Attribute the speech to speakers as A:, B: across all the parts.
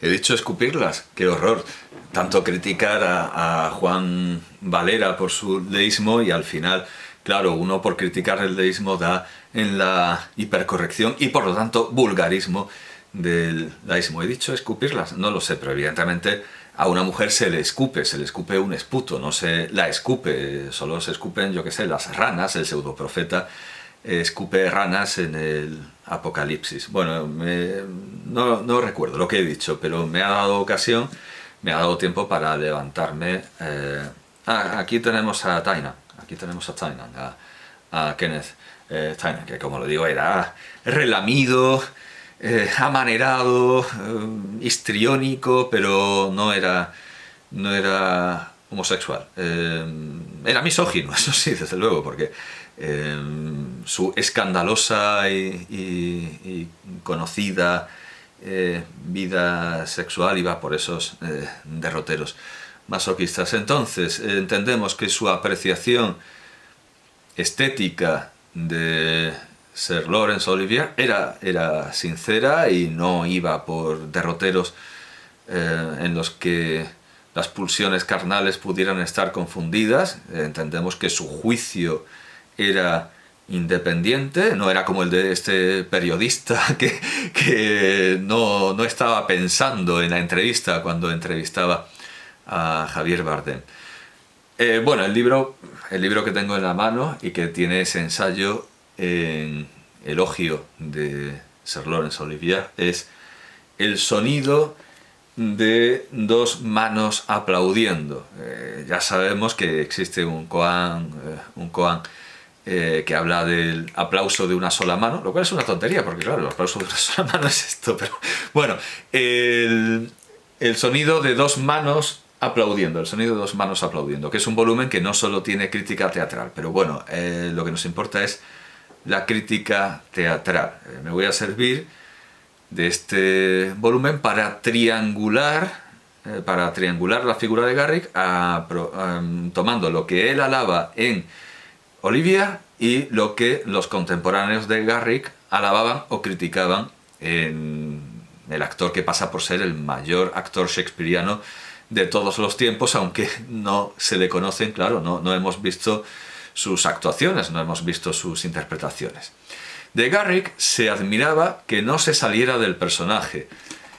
A: He dicho escupirlas, qué horror. Tanto criticar a Juan Valera por su deísmo y al final, claro, uno por criticar el deísmo da en la hipercorrección y por lo tanto vulgarismo del laísmo. He dicho escupirlas, no lo sé, pero evidentemente a una mujer se le escupe un esputo, no se la escupe, solo se escupen, yo qué sé, las ranas, el pseudoprofeta escupe ranas en el Apocalipsis. Bueno, no recuerdo lo que he dicho, pero me ha dado ocasión, me ha dado tiempo para levantarme. Aquí tenemos a Tainan, a Kenneth Tainan, que como lo digo era relamido, amanerado, histriónico, pero no era homosexual. Era misógino, eso sí, desde luego, porque su escandalosa y conocida vida sexual iba por esos derroteros masoquistas. Entonces, entendemos que su apreciación estética de Sir Laurence Olivier era sincera y no iba por derroteros en los que las pulsiones carnales pudieran estar confundidas. Entendemos que su juicio era independiente, no era como el de este periodista que no estaba pensando en la entrevista cuando entrevistaba a Javier Bardem. Bueno, el libro que tengo en la mano y que tiene ese ensayo en elogio de Sir Laurence Olivier es El sonido de dos manos aplaudiendo. Ya sabemos que existe un koan que habla del aplauso de una sola mano, lo cual es una tontería, porque claro, el aplauso de una sola mano es esto, pero bueno, el sonido de dos manos aplaudiendo, que es un volumen que no solo tiene crítica teatral, pero bueno, lo que nos importa es la crítica teatral. Me voy a servir de este volumen para triangular la figura de Garrick, tomando lo que él alaba en Olivier y lo que los contemporáneos de Garrick alababan o criticaban en el actor que pasa por ser el mayor actor shakespeariano de todos los tiempos, aunque no se le conocen, claro, no hemos visto sus actuaciones, no hemos visto sus interpretaciones. De Garrick se admiraba que no se saliera del personaje,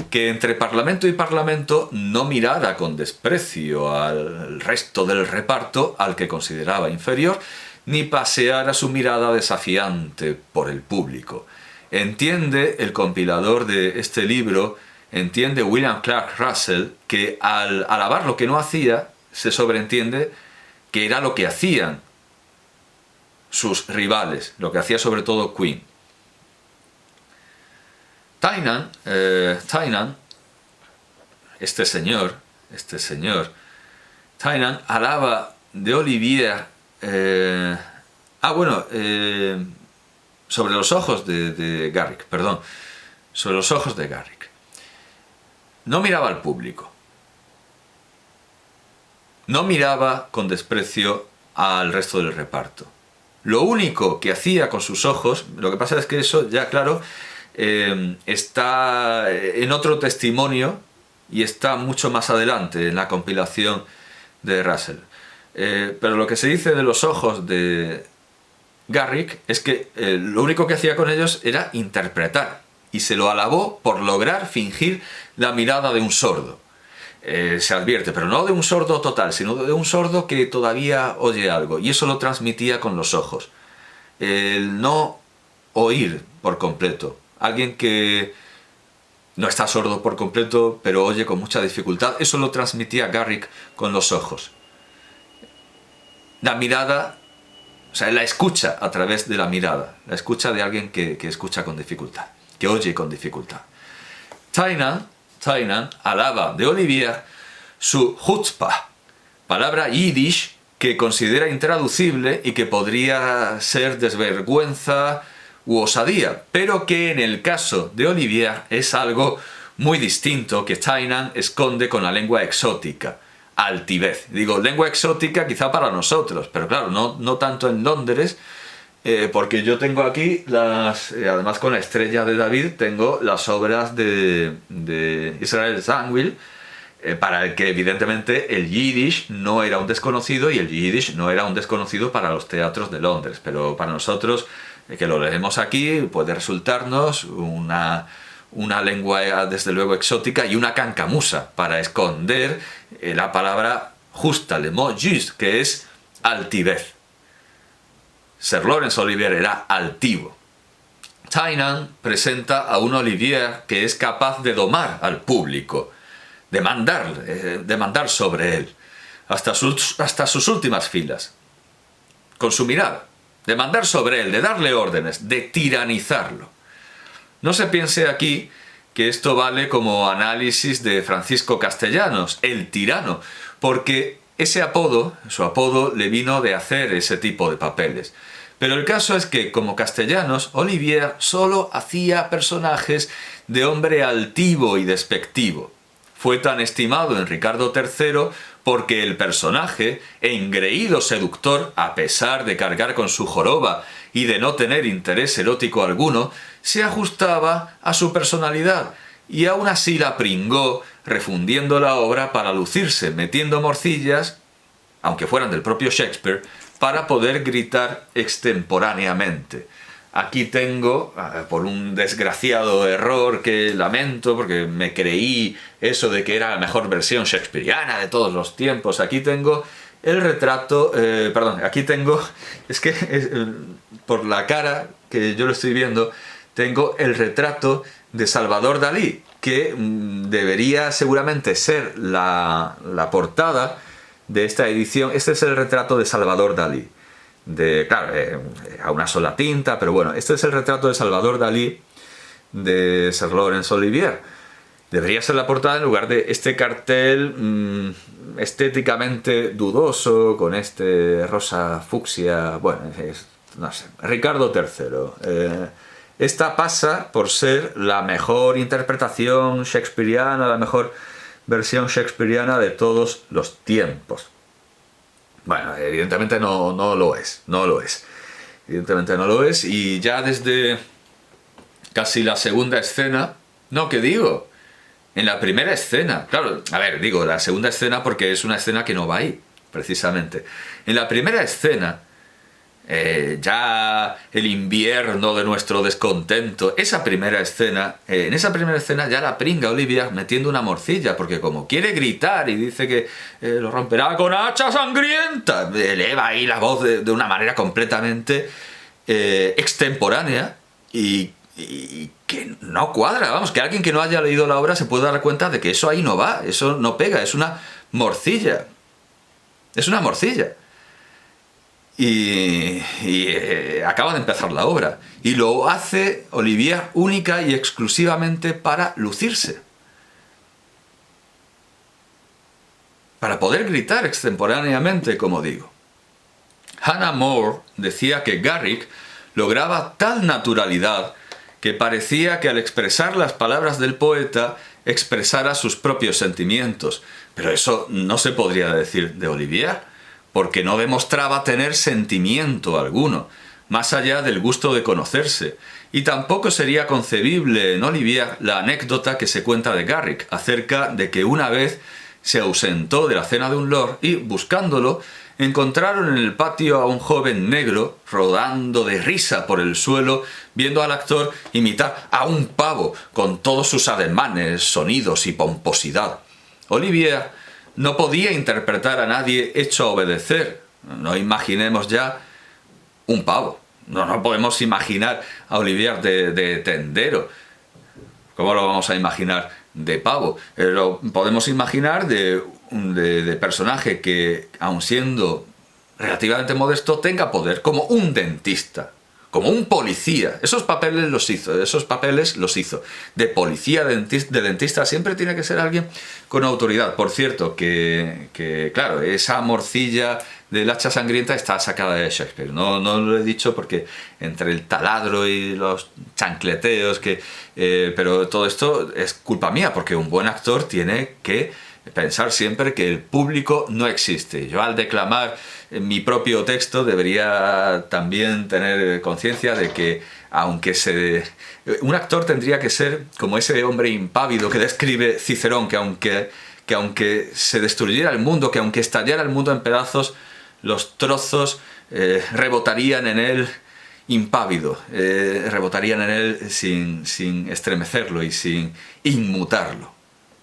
A: que entre parlamento y parlamento no mirara con desprecio al resto del reparto, al que consideraba inferior, ni paseara su mirada desafiante por el público. Entiende el compilador de este libro, entiende William Clark Russell, que al alabar lo que no hacía, se sobreentiende que era lo que hacían sus rivales, lo que hacía sobre todo Queen. Tainan, este señor, Tainan alaba de Olivier, sobre los ojos de Garrick, sobre los ojos de Garrick. No miraba al público, no miraba con desprecio al resto del reparto. Lo único que hacía con sus ojos, lo que pasa es que eso ya, claro, está en otro testimonio y está mucho más adelante en la compilación de Russell. Pero lo que se dice de los ojos de Garrick es que lo único que hacía con ellos era interpretar, y se lo alabó por lograr fingir la mirada de un sordo. Se advierte, pero no de un sordo total, sino de un sordo que todavía oye algo, y eso lo transmitía con los ojos. El no oír por completo. Alguien que no está sordo por completo, pero oye con mucha dificultad, eso lo transmitía Garrick con los ojos. La mirada, o sea, la escucha a través de la mirada, la escucha de alguien que escucha con dificultad, que oye con dificultad. Tainan alaba de Olivier su chutzpah, palabra yiddish que considera intraducible y que podría ser desvergüenza u osadía, pero que en el caso de Olivier es algo muy distinto que Tainan esconde con la lengua exótica, altivez. Digo, lengua exótica quizá para nosotros, pero claro, no tanto en Londres, Porque yo tengo aquí, además con la estrella de David, tengo las obras de Israel Zangwill, para el que evidentemente el Yiddish no era un desconocido y el Yiddish no era un desconocido para los teatros de Londres, pero para nosotros, que lo leemos aquí, puede resultarnos una lengua desde luego exótica y una cancamusa para esconder la palabra justa, le mot juste, que es altivez. Sir Laurence Olivier era altivo. Tynan presenta a un Olivier que es capaz de domar al público, de mandar sobre él, hasta sus últimas filas, con su mirada, de mandar sobre él, de darle órdenes, de tiranizarlo. No se piense aquí que esto vale como análisis de Francisco Castellanos, el tirano, porque su apodo le vino de hacer ese tipo de papeles. Pero el caso es que, como Castellanos, Olivier solo hacía personajes de hombre altivo y despectivo. Fue tan estimado en Ricardo III porque el personaje, engreído seductor, a pesar de cargar con su joroba y de no tener interés erótico alguno, se ajustaba a su personalidad y aún así la pringó, refundiendo la obra para lucirse, metiendo morcillas, aunque fueran del propio Shakespeare, para poder gritar extemporáneamente. Aquí tengo, por un desgraciado error que lamento, porque me creí eso de que era la mejor versión shakespeariana de todos los tiempos, aquí tengo el retrato, es que por la cara que yo lo estoy viendo, tengo el retrato de Salvador Dalí, que debería seguramente ser la portada de esta edición. Este es el retrato de Salvador Dalí, a una sola tinta, pero bueno, este es el retrato de Salvador Dalí de Sir Laurence Olivier. Debería ser la portada en lugar de este cartel estéticamente dudoso, con este rosa fucsia, bueno, no sé, Ricardo III. Esta pasa por ser la mejor interpretación shakespeariana, la mejor versión shakespeariana de todos los tiempos. Bueno, evidentemente no lo es, evidentemente no lo es, y ya desde casi la segunda escena, en la primera escena, claro, digo la segunda escena porque es una escena que no va ahí, precisamente. En la primera escena, ya el invierno de nuestro descontento, en esa primera escena ya la pringa Olivier metiendo una morcilla, porque como quiere gritar y dice que lo romperá con hacha sangrienta, eleva ahí la voz de una manera completamente extemporánea y que no cuadra. Vamos, que alguien que no haya leído la obra se puede dar cuenta de que eso ahí no va, eso no pega, es una morcilla. Es una morcilla. Y acaba de empezar la obra. Y lo hace Olivier única y exclusivamente para lucirse. Para poder gritar extemporáneamente, como digo. Hannah More decía que Garrick lograba tal naturalidad que parecía que al expresar las palabras del poeta expresara sus propios sentimientos. Pero eso no se podría decir de Olivier, porque no demostraba tener sentimiento alguno, más allá del gusto de conocerse, y tampoco sería concebible en Olivier la anécdota que se cuenta de Garrick acerca de que una vez se ausentó de la cena de un lord y, buscándolo, encontraron en el patio a un joven negro rodando de risa por el suelo, viendo al actor imitar a un pavo con todos sus ademanes, sonidos y pomposidad. Olivier no podía interpretar a nadie hecho a obedecer. No imaginemos ya un pavo. No podemos imaginar a Olivier de tendero. ¿Cómo lo vamos a imaginar de pavo? Lo podemos imaginar de personaje que, aun siendo relativamente modesto, tenga poder, como un dentista, como un policía. Esos papeles los hizo. De policía, de dentista, siempre tiene que ser alguien con autoridad. Por cierto, que claro, esa morcilla del hacha sangrienta está sacada de Shakespeare. No lo he dicho porque entre el taladro y los chancleteos, pero todo esto es culpa mía, porque un buen actor tiene que pensar siempre que el público no existe. Yo al declamar mi propio texto debería también tener conciencia de que un actor tendría que ser como ese hombre impávido que describe Cicerón, que aunque se destruyera el mundo, que aunque estallara el mundo en pedazos, los trozos rebotarían en él impávido, rebotarían en él sin estremecerlo y sin inmutarlo.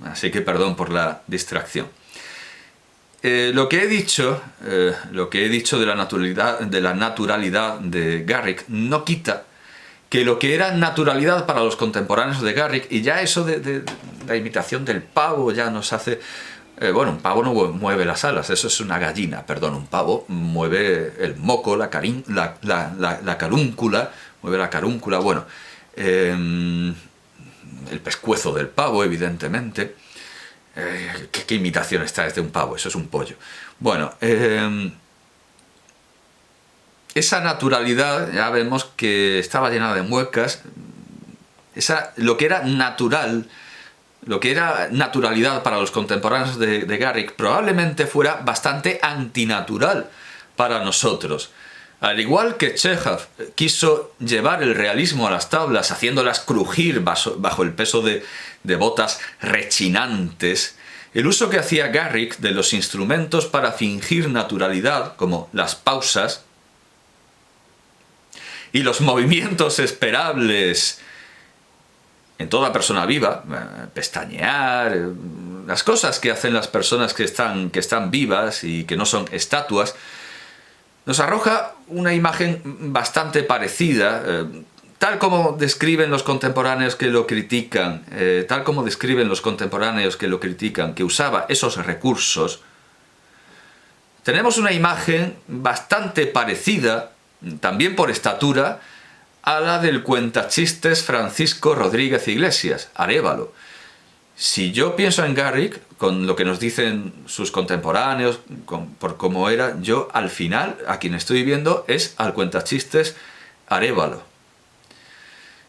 A: Así que perdón por la distracción. Lo que he dicho de la naturalidad de Garrick no quita que lo que era naturalidad para los contemporáneos de Garrick, y ya eso de la imitación del pavo ya nos hace... bueno, un pavo no mueve las alas, eso es una gallina, perdón, un pavo mueve el moco, la carúncula, mueve la carúncula, bueno, el pescuezo del pavo, evidentemente. ¿Qué imitación está de un pavo? Eso es un pollo. Bueno, esa naturalidad ya vemos que estaba llena de muecas. Lo que era natural, lo que era naturalidad para los contemporáneos de Garrick, probablemente fuera bastante antinatural para nosotros. Al igual que Chekhov quiso llevar el realismo a las tablas, haciéndolas crujir bajo el peso de botas rechinantes, el uso que hacía Garrick de los instrumentos para fingir naturalidad, como las pausas, y los movimientos esperables en toda persona viva, pestañear, las cosas que hacen las personas que están vivas y que no son estatuas, nos arroja una imagen bastante parecida, tal como describen los contemporáneos que lo critican, que usaba esos recursos. Tenemos una imagen bastante parecida, también por estatura, a la del cuentachistes Francisco Rodríguez Iglesias, Arévalo. Si yo pienso en Garrick, con lo que nos dicen sus contemporáneos, por cómo era, yo al final, a quien estoy viendo, es al cuentachistes Arévalo.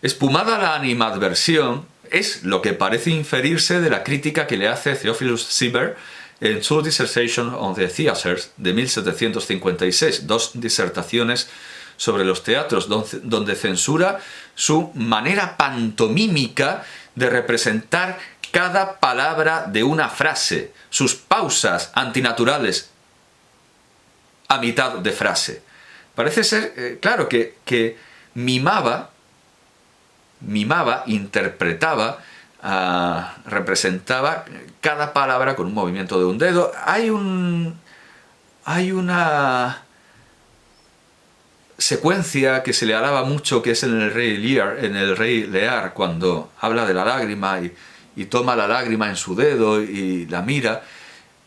A: Espumada la animadversión, es lo que parece inferirse de la crítica que le hace Theophilus Sieber en su Dissertation on the Theatres de 1756, 2 disertaciones sobre los teatros, donde censura su manera pantomímica de representar cada palabra de una frase, sus pausas antinaturales a mitad de frase. Parece ser, claro, que mimaba, interpretaba, representaba cada palabra con un movimiento de un dedo. Hay una secuencia que se le alaba mucho, que es en el Rey Lear, cuando habla de la lágrima y toma la lágrima en su dedo y la mira.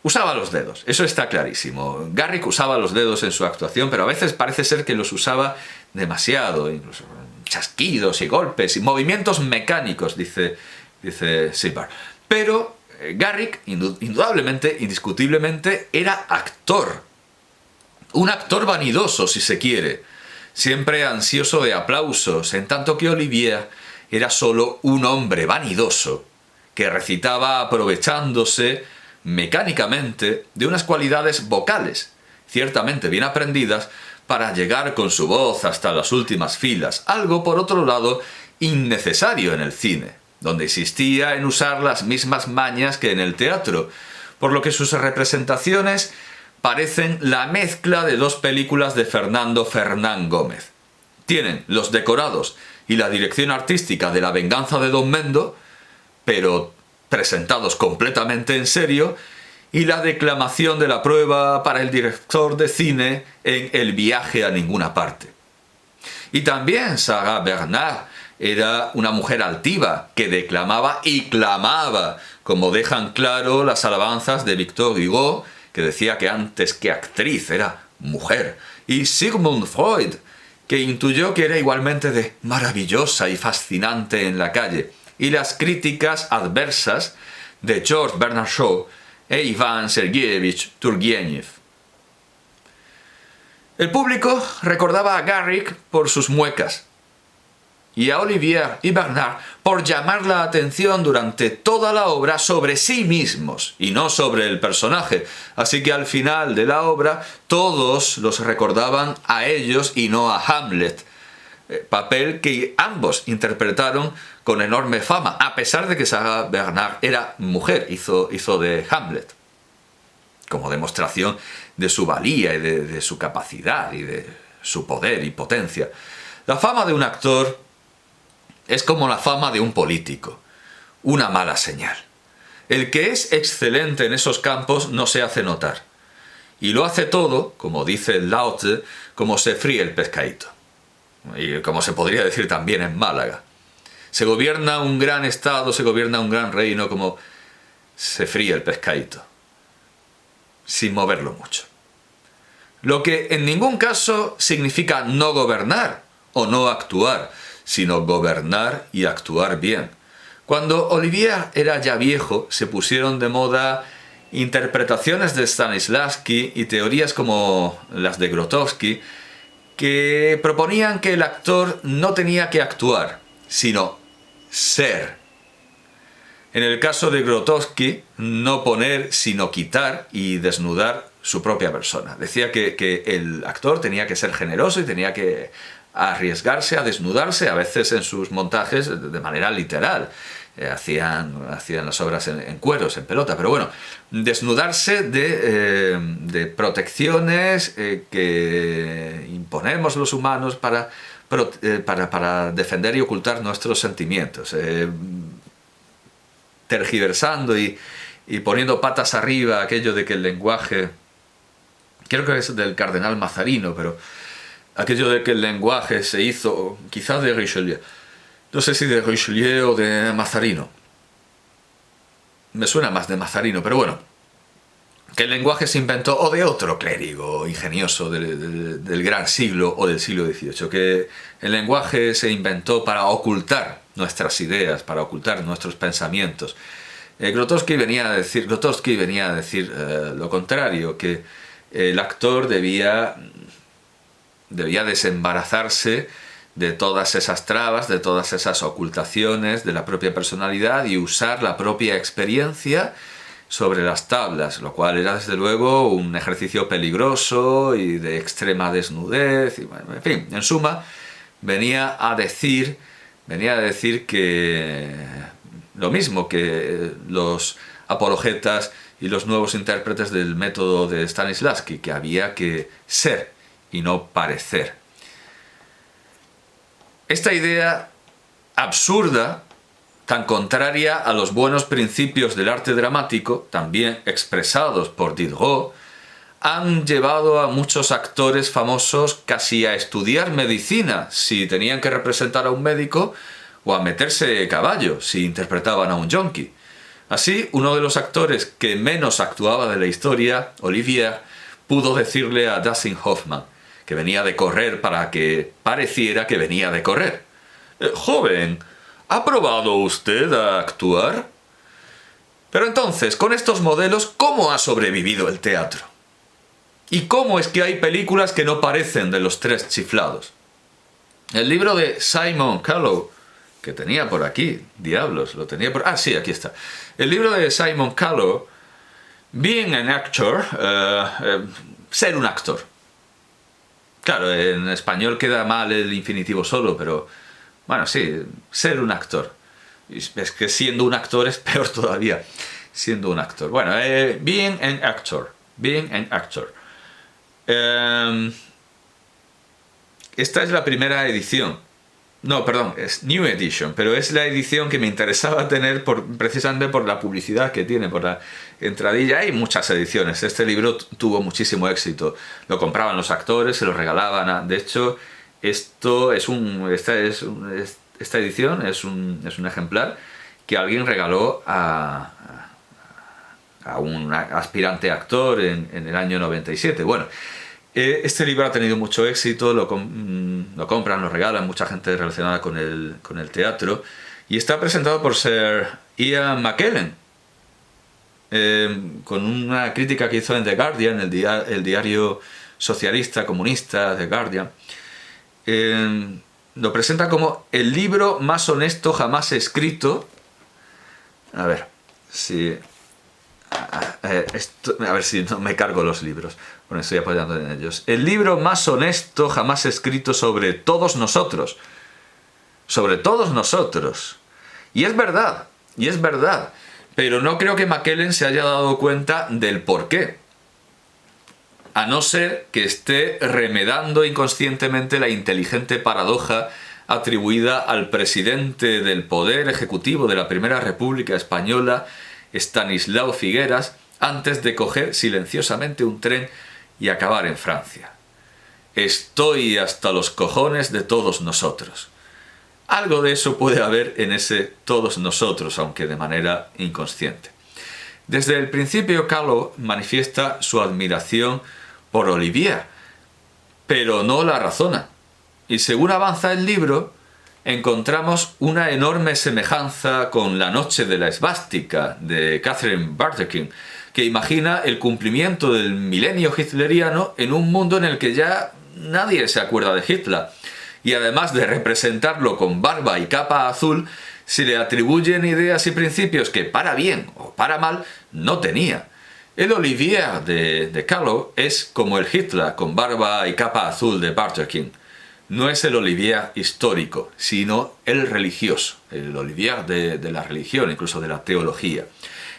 A: Usaba los dedos, eso está clarísimo. Garrick usaba los dedos en su actuación, pero a veces parece ser que los usaba demasiado, incluso chasquidos y golpes y movimientos mecánicos, dice Sieber. Pero Garrick, indudablemente, indiscutiblemente, era actor. Un actor vanidoso, si se quiere, siempre ansioso de aplausos, en tanto que Olivier era solo un hombre vanidoso que recitaba aprovechándose mecánicamente de unas cualidades vocales, ciertamente bien aprendidas, para llegar con su voz hasta las últimas filas, algo, por otro lado, innecesario en el cine, donde insistía en usar las mismas mañas que en el teatro, por lo que sus representaciones parecen la mezcla de dos películas de Fernando Fernán Gómez. Tienen los decorados y la dirección artística de La venganza de Don Mendo, pero presentados completamente en serio, y la declamación de la prueba para el director de cine en El viaje a ninguna parte. Y también Sarah Bernard era una mujer altiva que declamaba y clamaba, como dejan claro las alabanzas de Victor Hugo, que decía que antes que actriz era mujer, y Sigmund Freud, que intuyó que era igualmente de maravillosa y fascinante en la calle, y las críticas adversas de George Bernard Shaw e Iván Sergeyevich Turgenev. El público recordaba a Garrick por sus muecas, y a Olivier y Bernard por llamar la atención durante toda la obra sobre sí mismos y no sobre el personaje. Así que al final de la obra todos los recordaban a ellos y no a Hamlet, papel que ambos interpretaron con enorme fama, a pesar de que Sarah Bernhardt era mujer, hizo de Hamlet, como demostración de su valía y de su capacidad y de su poder y potencia. La fama de un actor es como la fama de un político, una mala señal. El que es excelente en esos campos no se hace notar, y lo hace todo, como dice Lao Tse, como se fríe el pescadito. Y como se podría decir también en Málaga. Se gobierna un gran estado, se gobierna un gran reino como se fríe el pescadito, sin moverlo mucho. Lo que en ningún caso significa no gobernar o no actuar, sino gobernar y actuar bien. Cuando Olivier era ya viejo, se pusieron de moda interpretaciones de Stanislavski y teorías como las de Grotowski, que proponían que el actor no tenía que actuar, sino ser. En el caso de Grotowski, no poner, sino quitar y desnudar su propia persona. Decía que el actor tenía que ser generoso y tenía que arriesgarse a desnudarse, a veces en sus montajes de manera literal. Hacían las obras en cueros, en pelota, pero bueno, desnudarse de protecciones que imponemos los humanos para defender y ocultar nuestros sentimientos, tergiversando y poniendo patas arriba aquello de que el lenguaje, creo que es del cardenal Mazarino, pero aquello de que el lenguaje se hizo, quizás de Richelieu, no sé si de Richelieu o de Mazarino. Me suena más de Mazarino, pero bueno. Que el lenguaje se inventó, o de otro clérigo ingenioso del gran siglo o del siglo XVIII. Que el lenguaje se inventó para ocultar nuestras ideas, para ocultar nuestros pensamientos. Grotowski venía a decir lo contrario, que el actor debía desembarazarse de todas esas trabas, de todas esas ocultaciones de la propia personalidad y usar la propia experiencia sobre las tablas, lo cual era desde luego un ejercicio peligroso y de extrema desnudez, y bueno, en fin, en suma, venía a decir que lo mismo que los apologetas y los nuevos intérpretes del método de Stanislavski, que había que ser y no parecer. Esta idea absurda, tan contraria a los buenos principios del arte dramático, también expresados por Diderot, han llevado a muchos actores famosos casi a estudiar medicina si tenían que representar a un médico, o a meterse caballo si interpretaban a un yonki. Así, uno de los actores que menos actuaba de la historia, Olivier, pudo decirle a Dustin Hoffman, que venía de correr para que pareciera que venía de correr: «Joven, ¿ha probado usted a actuar?» Pero entonces, con estos modelos, ¿cómo ha sobrevivido el teatro? ¿Y cómo es que hay películas que no parecen de Los Tres Chiflados? El libro de Simon Callow, que tenía por aquí, diablos, lo tenía por... Ah, sí, aquí está. El libro de Simon Callow, Being an Actor, ser un actor. Claro, en español queda mal el infinitivo solo, pero bueno, sí, ser un actor. Es que siendo un actor es peor todavía, siendo un actor. Bueno, being an actor. Esta es la primera edición. No, perdón, es New Edition, pero es la edición que me interesaba tener precisamente por la publicidad que tiene, por la entradilla. Hay muchas ediciones. Este libro tuvo muchísimo éxito. Lo compraban los actores, se lo regalaban. De hecho, esta edición es un ejemplar que alguien regaló a un aspirante actor en el año 97. Bueno, este libro ha tenido mucho éxito, lo compran, lo regalan, mucha gente relacionada con el teatro, y está presentado por Sir Ian McKellen, con una crítica que hizo en The Guardian, el diario socialista, comunista The Guardian. lo presenta como el libro más honesto jamás escrito. A ver si... a ver si no me cargo los libros. Bueno, estoy apoyando en ellos. El libro más honesto jamás escrito sobre todos nosotros. Sobre todos nosotros. Y es verdad. Pero no creo que McKellen se haya dado cuenta del por qué. A no ser que esté remedando inconscientemente la inteligente paradoja atribuida al presidente del Poder Ejecutivo de la Primera República Española, Estanislao Figueras, antes de coger silenciosamente un tren y acabar en Francia. Estoy hasta los cojones de todos nosotros. Algo de eso puede haber en ese todos nosotros, aunque de manera inconsciente. Desde el principio, Callow manifiesta su admiración por Olivier, pero no la razona. Y según avanza el libro, encontramos una enorme semejanza con La noche de la esvástica de Catherine Bardellkin, que imagina el cumplimiento del milenio hitleriano en un mundo en el que ya nadie se acuerda de Hitler. Y además de representarlo con barba y capa azul, se le atribuyen ideas y principios que, para bien o para mal, no tenía. El Olivier de Callow es como el Hitler con barba y capa azul de Bardellkin. No es el Olivier histórico, sino el religioso, el Olivier de la religión, incluso de la teología.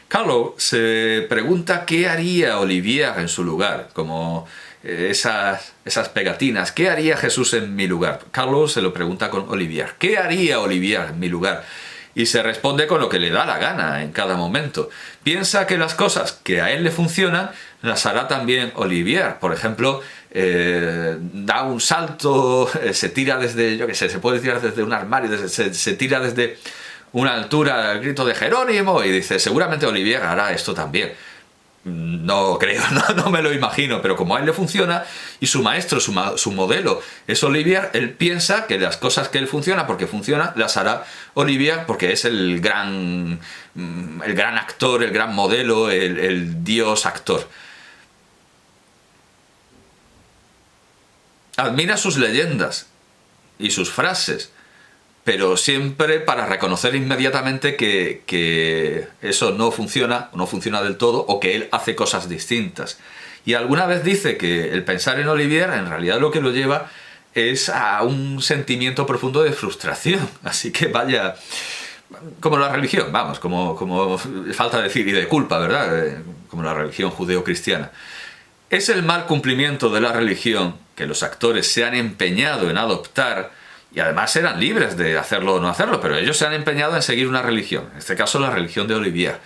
A: Callow se pregunta qué haría Olivier en su lugar, como esas pegatinas. ¿Qué haría Jesús en mi lugar? Callow se lo pregunta con Olivier. ¿Qué haría Olivier en mi lugar? Y se responde con lo que le da la gana en cada momento. Piensa que las cosas que a él le funcionan las hará también Olivier. Por ejemplo, da un salto, se tira desde, yo qué sé, se puede tirar desde un armario, se tira desde una altura al grito de Jerónimo y dice, seguramente Olivier hará esto también. No creo, no me lo imagino, pero como a él le funciona y su maestro, su modelo es Olivier, él piensa que las cosas que él funciona porque funciona, las hará Olivier porque es el gran actor, el gran modelo, el dios actor. Admira sus leyendas y sus frases, pero siempre para reconocer inmediatamente que eso no funciona del todo, o que él hace cosas distintas. Y alguna vez dice que el pensar en Olivier en realidad lo que lo lleva es a un sentimiento profundo de frustración. Así que vaya, como la religión, vamos, como falta decir, y de culpa, ¿verdad? Como la religión judeo-cristiana. Es el mal cumplimiento de la religión que los actores se han empeñado en adoptar, y además eran libres de hacerlo o no hacerlo, pero ellos se han empeñado en seguir una religión, en este caso la religión de Olivier,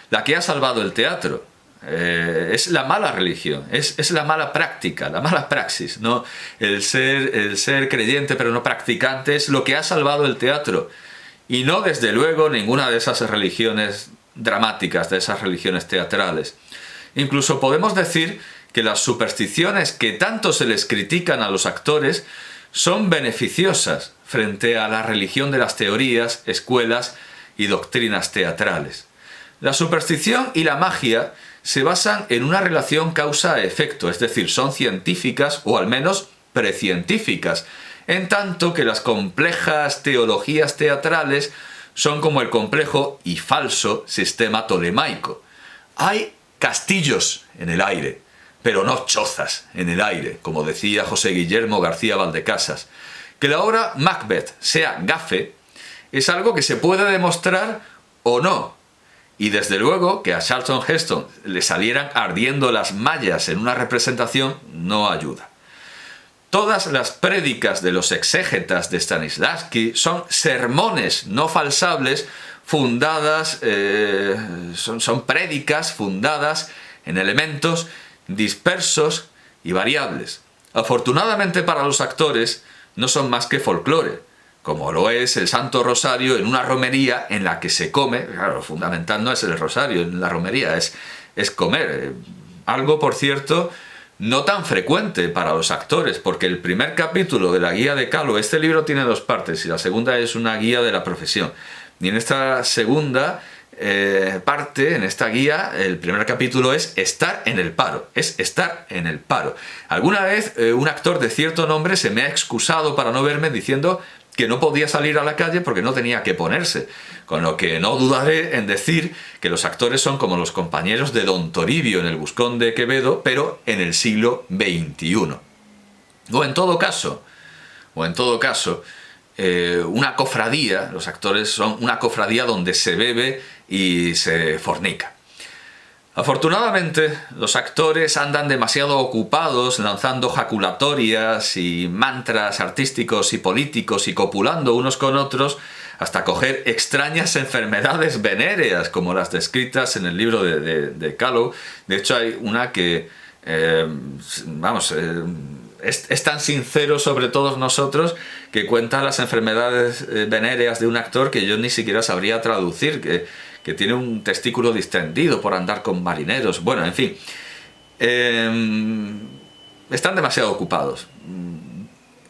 A: la que ha salvado el teatro. Es la mala religión, es la mala práctica, la mala praxis, ¿no? El ser creyente pero no practicante es lo que ha salvado el teatro, y no desde luego ninguna de esas religiones dramáticas, de esas religiones teatrales. Incluso podemos decir que las supersticiones que tanto se les critican a los actores son beneficiosas frente a la religión de las teorías, escuelas y doctrinas teatrales. La superstición y la magia se basan en una relación causa-efecto, es decir, son científicas o al menos precientíficas, en tanto que las complejas teologías teatrales son como el complejo y falso sistema tolemaico. Hay castillos en el aire, pero no chozas en el aire, como decía José Guillermo García Valdecasas. Que la obra Macbeth sea gafe es algo que se puede demostrar o no. Y desde luego que a Charlton Heston le salieran ardiendo las mallas en una representación no ayuda. Todas las prédicas de los exégetas de Stanislavski son sermones no falsables fundadas, son prédicas fundadas en elementos dispersos y variables. Afortunadamente para los actores no son más que folclore, como lo es el Santo Rosario en una romería en la que se come. Claro, lo fundamental no es el rosario en la romería, es comer. Algo, por cierto, no tan frecuente para los actores, porque el primer capítulo de la guía de Callow, este libro tiene dos partes, y la segunda es una guía de la profesión. Y en esta segunda parte, en esta guía, el primer capítulo es estar en el paro, es estar en el paro. Alguna vez un actor de cierto nombre se me ha excusado para no verme diciendo que no podía salir a la calle porque no tenía que ponerse. Con lo que no dudaré en decir que los actores son como los compañeros de Don Toribio en El Buscón de Quevedo, pero en el siglo XXI. O en todo caso, una cofradía, los actores son una cofradía donde se bebe y se fornica. Afortunadamente, los actores andan demasiado ocupados lanzando jaculatorias y mantras artísticos y políticos y copulando unos con otros hasta coger extrañas enfermedades venéreas como las descritas en el libro de Callow. De hecho, hay una que, es tan sincero sobre todos nosotros que cuenta las enfermedades venéreas de un actor que yo ni siquiera sabría traducir, que tiene un testículo distendido por andar con marineros. Bueno, en fin, están demasiado ocupados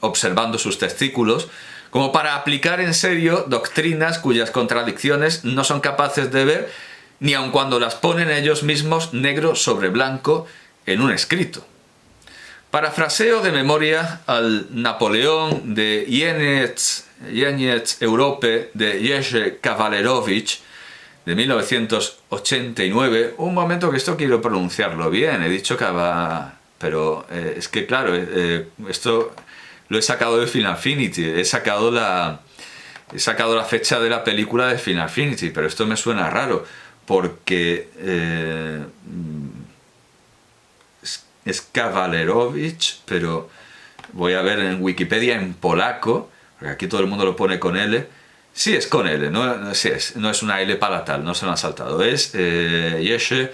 A: observando sus testículos como para aplicar en serio doctrinas cuyas contradicciones no son capaces de ver ni aun cuando las ponen ellos mismos negro sobre blanco en un escrito. Parafraseo de memoria al Napoleón de Jeniec Europe de Jerzy Kawalerovich de 1989, un momento que esto quiero pronunciarlo bien, he dicho pero es que claro, esto lo he sacado de Final Affinity, he sacado la fecha de la película de Final Affinity, pero esto me suena raro, porque es Kawalerovich, pero voy a ver en Wikipedia en polaco, porque aquí todo el mundo lo pone con L. Sí, es con L, no es una L palatal, no se lo han saltado. Es Jerzy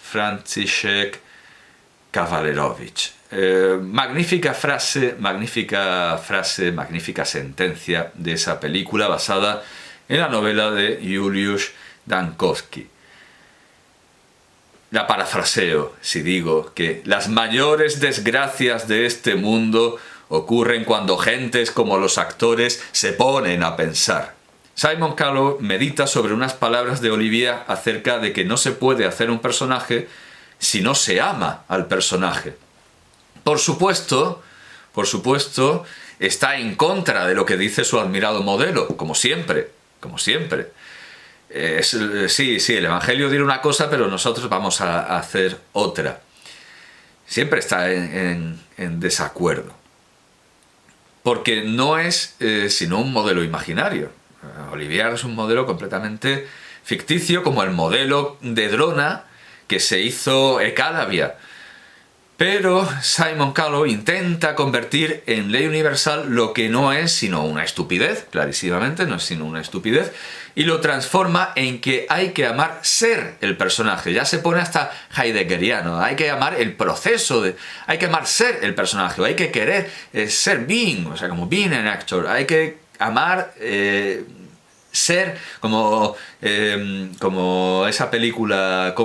A: Franciszek Kawalerovich. Magnífica frase, magnífica sentencia de esa película basada en la novela de Juliusz Dankowski. La parafraseo si digo que las mayores desgracias de este mundo ocurren cuando gentes como los actores se ponen a pensar. Simon Callow medita sobre unas palabras de Olivier acerca de que no se puede hacer un personaje si no se ama al personaje. Por supuesto, está en contra de lo que dice su admirado modelo, como siempre. Sí, el Evangelio dirá una cosa, pero nosotros vamos a hacer otra. Siempre está en desacuerdo. Porque no es sino un modelo imaginario. Olivier es un modelo completamente ficticio, como el modelo de Drona que se hizo Calavia. Pero Simon Callow intenta convertir en ley universal lo que no es sino una estupidez, clarísimamente, no es sino una estupidez, y lo transforma en que hay que amar ser el personaje. Ya se pone hasta heideggeriano, hay que amar el proceso, hay que amar ser el personaje, o hay que querer ser being, o sea, como being an actor, hay que amar ser como esa película,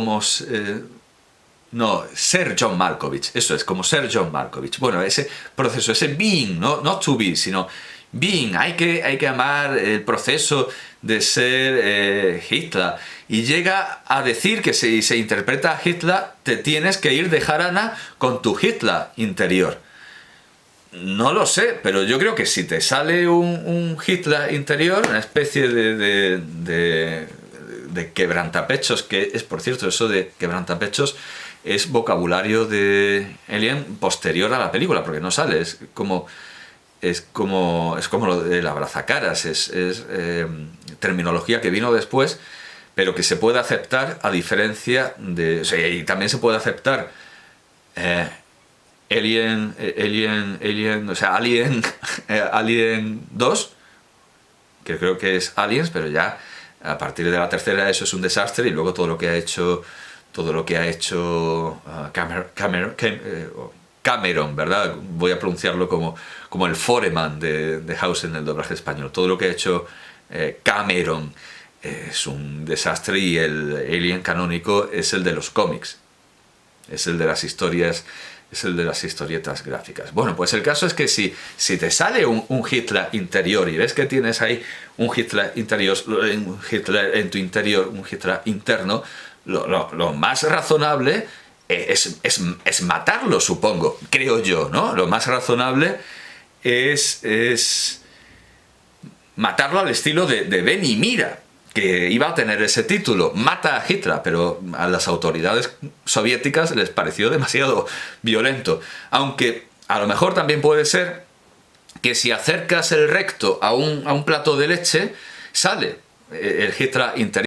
A: ser John Malkovich, eso es, como ser John Malkovich. Bueno, ese proceso, ese being, no not to be, sino being, hay que amar el proceso de ser Hitler. Y llega a decir que si se interpreta a Hitler, te tienes que ir de jarana con tu Hitler interior. No lo sé, pero yo creo que si te sale un Hitler interior, una especie de quebrantapechos, que es, por cierto, eso de quebrantapechos es vocabulario de Alien posterior a la película, porque no sale, es como lo del abrazacaras, es terminología que vino después, pero que se puede aceptar a diferencia de... O sea, y también se puede aceptar Alien 2, que creo que es Aliens, pero ya a partir de la tercera eso es un desastre, y luego todo lo que ha hecho Cameron, ¿verdad? Voy a pronunciarlo como el Foreman de House en el doblaje español. Todo lo que ha hecho Cameron es un desastre, y el Alien canónico es el de los cómics, es el de las historias, es el de las historietas gráficas. Bueno, pues el caso es que si te sale un Hitler interior y ves que tienes ahí un Hitler interior, un Hitler en tu interior, un Hitler interno, lo más razonable es matarlo, supongo, creo yo, ¿no? Lo más razonable es matarlo al estilo de Ven y mira, que iba a tener ese título, mata a Hitler, pero a las autoridades soviéticas les pareció demasiado violento. Aunque a lo mejor también puede ser que si acercas el recto a un plato de leche, sale el Hitler interior.